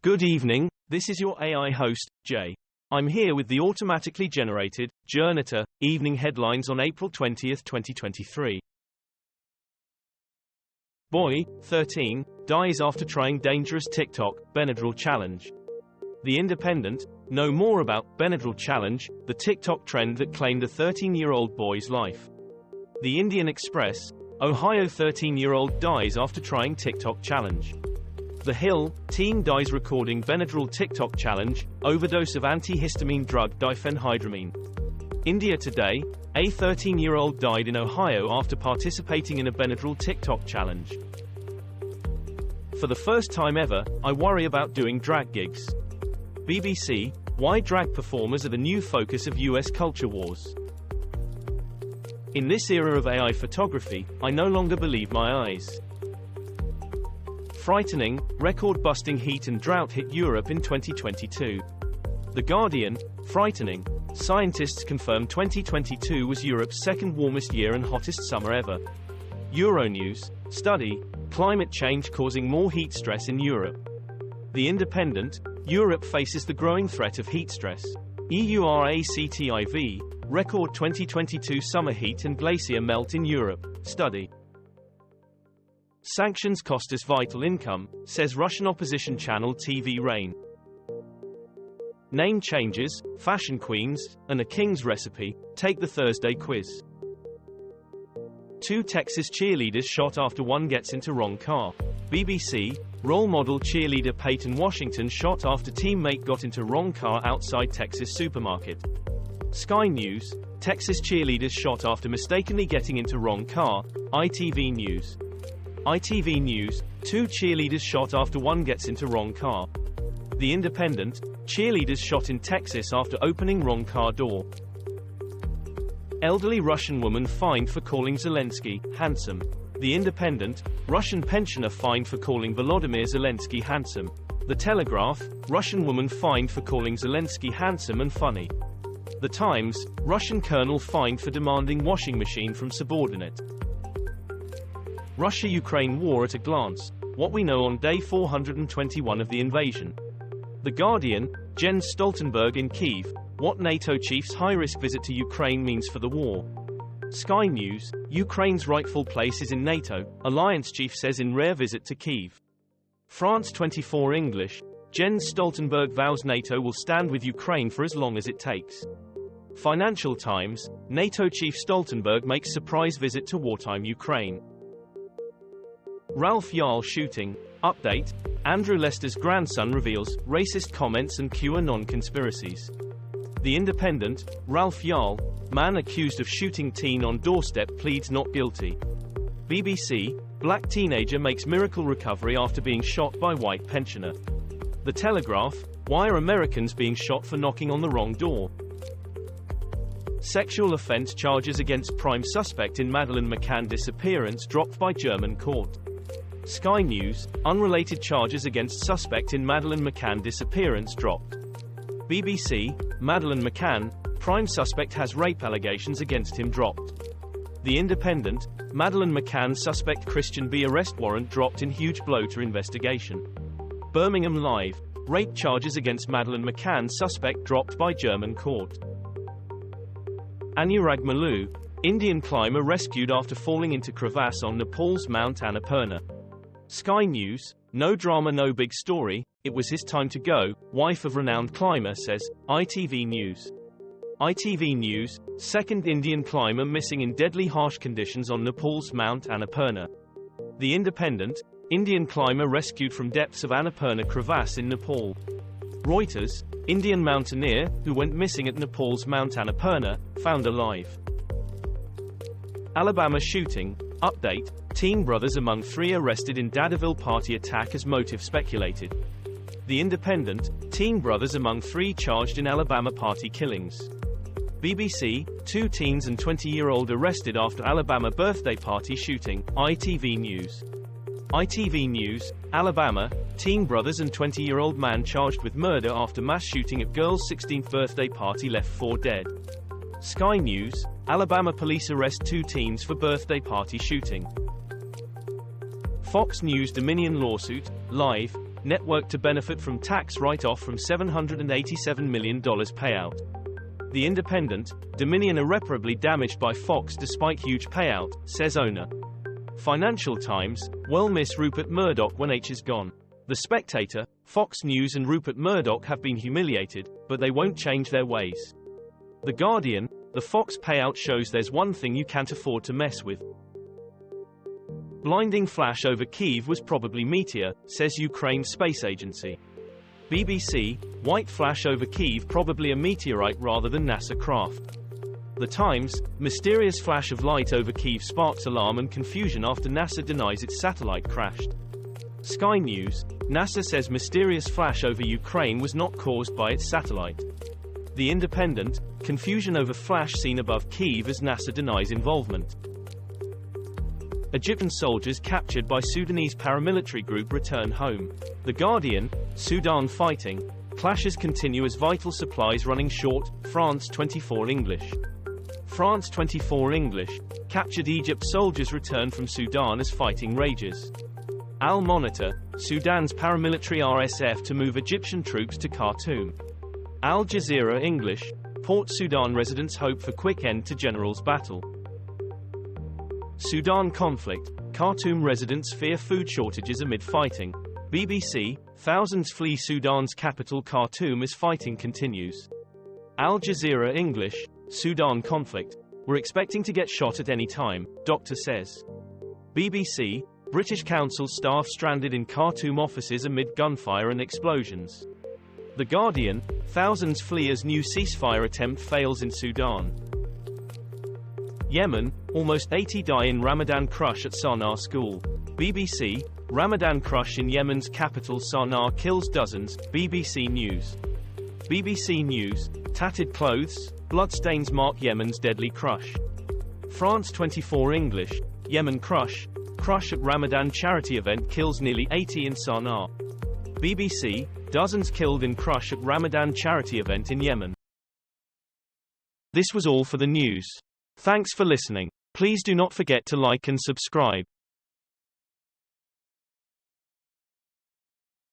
Good evening, this is your AI host, Jay. I'm here with the automatically generated, Journato, evening headlines on April 20, 2023. Boy, 13, dies after trying dangerous TikTok, Benadryl challenge. The Independent, know more about Benadryl challenge, the TikTok trend that claimed a 13-year-old boy's life. The Indian Express, Ohio 13-year-old dies after trying TikTok challenge. The Hill, teen dies recording Benadryl TikTok challenge, overdose of antihistamine drug diphenhydramine. India Today, a 13-year-old died in Ohio after participating in a Benadryl TikTok challenge. For the first time ever, I worry about doing drag gigs. BBC, why drag performers are the new focus of US culture wars. In this era of AI photography, I no longer believe my eyes. Frightening, record-busting heat and drought hit Europe in 2022. The Guardian, frightening. Scientists confirm 2022 was Europe's second warmest year and hottest summer ever. Euronews, study, climate change causing more heat stress in Europe. The Independent, Europe faces the growing threat of heat stress. EURACTIV, record 2022 summer heat and glacier melt in Europe, study. Sanctions cost us vital income, says Russian opposition channel TV Rain. Name changes, fashion queens, and a king's recipe, take the Thursday quiz. 2 Texas cheerleaders shot after one gets into wrong car. BBC, role model cheerleader Peyton Washington shot after teammate got into wrong car outside Texas supermarket. Sky News, Texas cheerleaders shot after mistakenly getting into wrong car, ITV News. ITV News, 2 cheerleaders shot after one gets into wrong car. The Independent, cheerleaders shot in Texas after opening wrong car door. Elderly Russian woman fined for calling Zelensky handsome. The Independent, Russian pensioner fined for calling Volodymyr Zelensky handsome. The Telegraph, Russian woman fined for calling Zelensky handsome and funny. The Times, Russian colonel fined for demanding washing machine from subordinate. Russia-Ukraine war at a glance, what we know on day 421 of the invasion. The Guardian, Jens Stoltenberg in Kyiv, what NATO chief's high-risk visit to Ukraine means for the war. Sky News, Ukraine's rightful place is in NATO, alliance chief says in rare visit to Kyiv. France 24 English, Jens Stoltenberg vows NATO will stand with Ukraine for as long as it takes. Financial Times, NATO chief Stoltenberg makes surprise visit to wartime Ukraine. Ralph Yarl shooting, update, Andrew Lester's grandson reveals racist comments and QAnon conspiracies. The Independent, Ralph Yarl, man accused of shooting teen on doorstep pleads not guilty. BBC, black teenager makes miracle recovery after being shot by white pensioner. The Telegraph, why are Americans being shot for knocking on the wrong door? Sexual offence charges against prime suspect in Madeleine McCann disappearance dropped by German court. Sky News, unrelated charges against suspect in Madeleine McCann disappearance dropped. BBC, Madeleine McCann, prime suspect has rape allegations against him dropped. The Independent, Madeleine McCann suspect Christian B arrest warrant dropped in huge blow to investigation. Birmingham Live, rape charges against Madeleine McCann suspect dropped by German court. Anurag Maloo, Indian climber rescued after falling into crevasse on Nepal's Mount Annapurna. Sky News, no drama no big story, it was his time to go, wife of renowned climber says, ITV News. ITV News, second Indian climber missing in deadly harsh conditions on Nepal's Mount Annapurna. The Independent, Indian climber rescued from depths of Annapurna crevasse in Nepal. Reuters, Indian mountaineer, who went missing at Nepal's Mount Annapurna, found alive. Alabama shooting, update, teen brothers among 3 arrested in Dadeville party attack as motive speculated. The Independent, teen brothers among 3 charged in Alabama party killings. BBC, 2 teens and 20-year-old arrested after Alabama birthday party shooting, ITV News. ITV News, Alabama, teen brothers and 20-year-old man charged with murder after mass shooting at girl's 16th birthday party left 4 dead. Sky News, Alabama police arrest 2 teens for birthday party shooting. Fox News Dominion lawsuit, live, network to benefit from tax write-off from $787 million payout. The Independent, Dominion irreparably damaged by Fox despite huge payout, says owner. Financial Times, well miss Rupert Murdoch when H is gone. The Spectator, Fox News and Rupert Murdoch have been humiliated, but they won't change their ways. The Guardian, the Fox payout shows there's one thing you can't afford to mess with. Blinding flash over Kyiv was probably meteor, says Ukraine Space Agency. BBC, white flash over Kyiv probably a meteorite rather than NASA craft. The Times, mysterious flash of light over Kyiv sparks alarm and confusion after NASA denies its satellite crashed. Sky News, NASA says mysterious flash over Ukraine was not caused by its satellite. The Independent, confusion over flash seen above Kyiv as NASA denies involvement. Egyptian soldiers captured by Sudanese paramilitary group return home. The Guardian, Sudan fighting, clashes continue as vital supplies running short, France 24 English. France 24 English, captured Egypt soldiers return from Sudan as fighting rages. Al Monitor, Sudan's paramilitary RSF to move Egyptian troops to Khartoum. Al Jazeera English, Port Sudan residents hope for quick end to generals' battle. Sudan conflict, Khartoum residents fear food shortages amid fighting. BBC, thousands flee Sudan's capital Khartoum as fighting continues. Al Jazeera English, Sudan conflict, we're expecting to get shot at any time, doctor says. BBC, British Council staff stranded in Khartoum offices amid gunfire and explosions. The Guardian, thousands flee as new ceasefire attempt fails in Sudan. Yemen, almost 80 die in Ramadan crush at Sanaa school. BBC, Ramadan crush in Yemen's capital Sanaa kills dozens, BBC News. BBC News, tattered clothes, bloodstains mark Yemen's deadly crush. France 24 English, Yemen crush at Ramadan charity event kills nearly 80 in Sanaa. BBC, dozens killed in crush at Ramadan charity event in Yemen. This was all for the news. Thanks for listening. Please do not forget to like and subscribe.